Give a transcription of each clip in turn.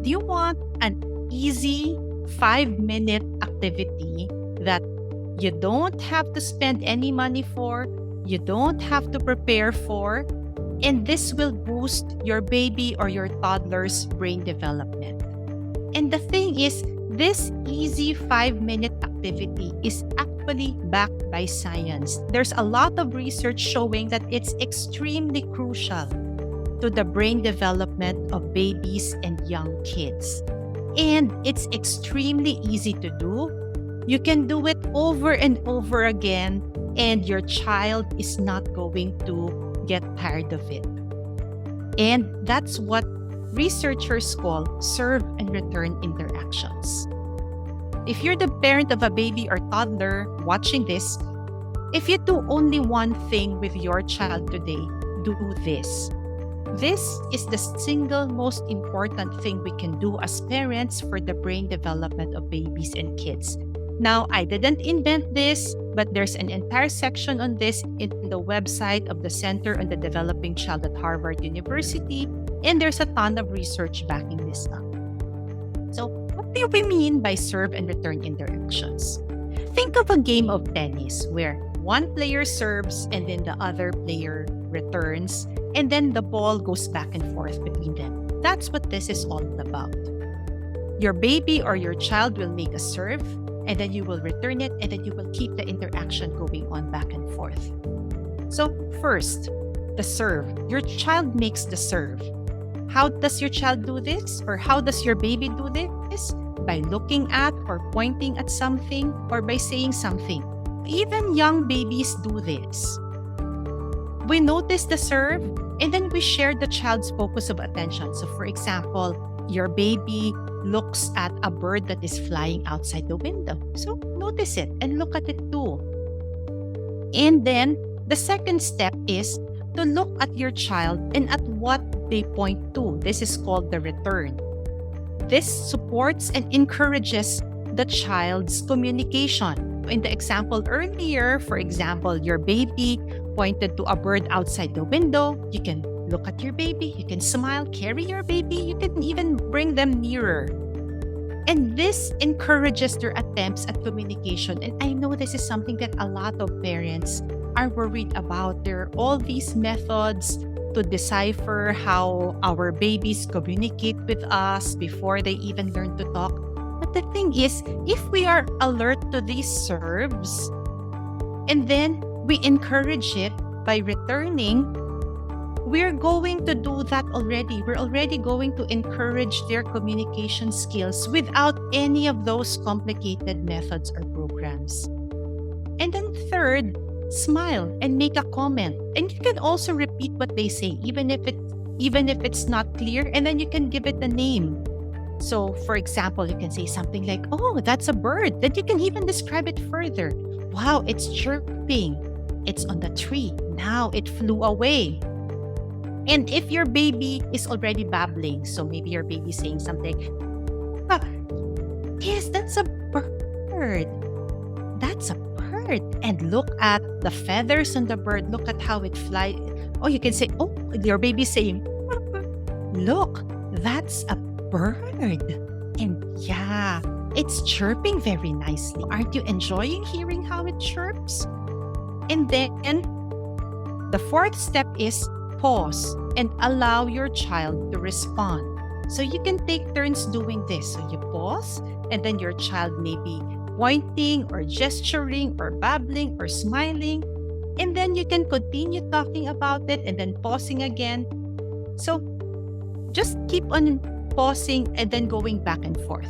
Do you want an easy 5-minute activity that you don't have to spend any money for, you don't have to prepare for, and this will boost your baby or your toddler's brain development? And the thing is, this easy 5-minute activity is actually backed by science. There's a lot of research showing that it's extremely crucial to the brain development of babies and young kids. And it's extremely easy to do. You can do it over and over again, and your child is not going to get tired of it. And that's what researchers call serve and return interactions. If you're the parent of a baby or toddler watching this, if you do only one thing with your child today, do this. This is the single most important thing we can do as parents for the brain development of babies and kids. Now, I didn't invent this, but there's an entire section on this in the website of the Center on the Developing Child at Harvard University, and there's a ton of research backing this up. So, what do we mean by serve and return interactions? Think of a game of tennis where one player serves and then the other player returns, and then the ball goes back and forth between them. That's what this is all about. Your baby or your child will make a serve, and then you will return it, and then you will keep the interaction going on back and forth. So first, the serve. Your child makes the serve. How does your child do this? Or how does your baby do this? By looking at or pointing at something or by saying something. Even young babies do this. We notice the serve, and then we share the child's focus of attention. So for example, your baby looks at a bird that is flying outside the window. So notice it and look at it too. And then the second step is to look at your child and at what they point to. This is called the return. This supports and encourages the child's communication. In the example earlier, for example, your baby pointed to a bird outside the window. You can look at your baby, you can smile, carry your baby, you can even bring them nearer. And this encourages their attempts at communication. And I know this is something that a lot of parents are worried about. There are all these methods to decipher how our babies communicate with us before they even learn to talk. But the thing is, if we are alert to these serves, and then we encourage it by returning, we're going to do that already. We're already going to encourage their communication skills without any of those complicated methods or programs. And then third, smile and make a comment. And you can also repeat what they say, even if it's not clear, and then you can give it a name. So, for example, you can say something like, "Oh, that's a bird." Then you can even describe it further. "Wow, it's chirping. It's on the tree. Now it flew away." And if your baby is already babbling, so maybe your baby is saying something, "Ah, yes, that's a bird. That's a bird. And look at the feathers on the bird. Look at how it flies." Oh, you can say, "Oh, your baby's saying, look, that's a bird. And yeah, it's chirping very nicely. Aren't you enjoying hearing how it chirps?" And then the fourth step is pause and allow your child to respond. So you can take turns doing this. So you pause, and then your child may be pointing or gesturing or babbling or smiling. And then you can continue talking about it and then pausing again. So just keep on pausing and then going back and forth.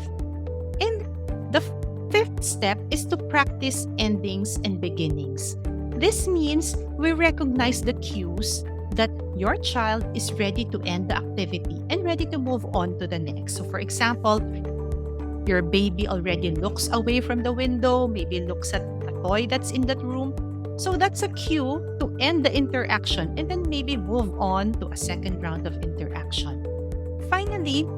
And the fifth step is to practice endings and beginnings. This means we recognize the cues that your child is ready to end the activity and ready to move on to the next. So for example, your baby already looks away from the window, maybe looks at a toy that's in that room. So that's a cue to end the interaction and then maybe move on to a second round of interaction. Finally,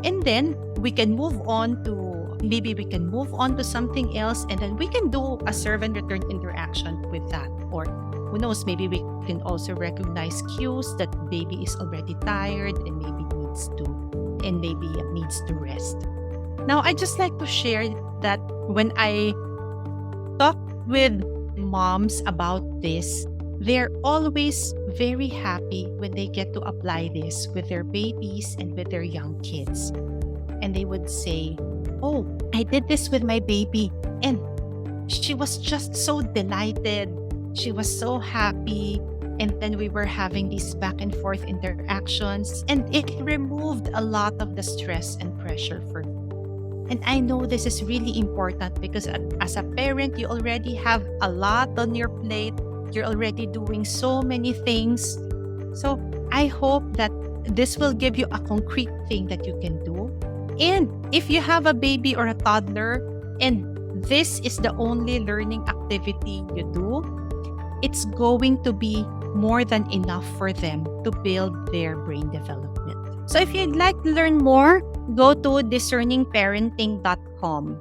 and then we can move on to something else, and then we can do a serve and return interaction with that. Or who knows, maybe we can also recognize cues that baby is already tired and maybe needs to and maybe needs to rest. Now, I just like to share that when I talk with moms about this, they're always very happy when they get to apply this with their babies and with their young kids. And they would say, "Oh, I did this with my baby, and she was just so delighted. She was so happy. And then we were having these back and forth interactions, and it removed a lot of the stress and pressure for me." And I know this is really important because as a parent, you already have a lot on your plate. You're already doing so many things. So I hope that this will give you a concrete thing that you can do. And if you have a baby or a toddler and this is the only learning activity you do, it's going to be more than enough for them to build their brain development. So if you'd like to learn more, go to discerningparenting.com.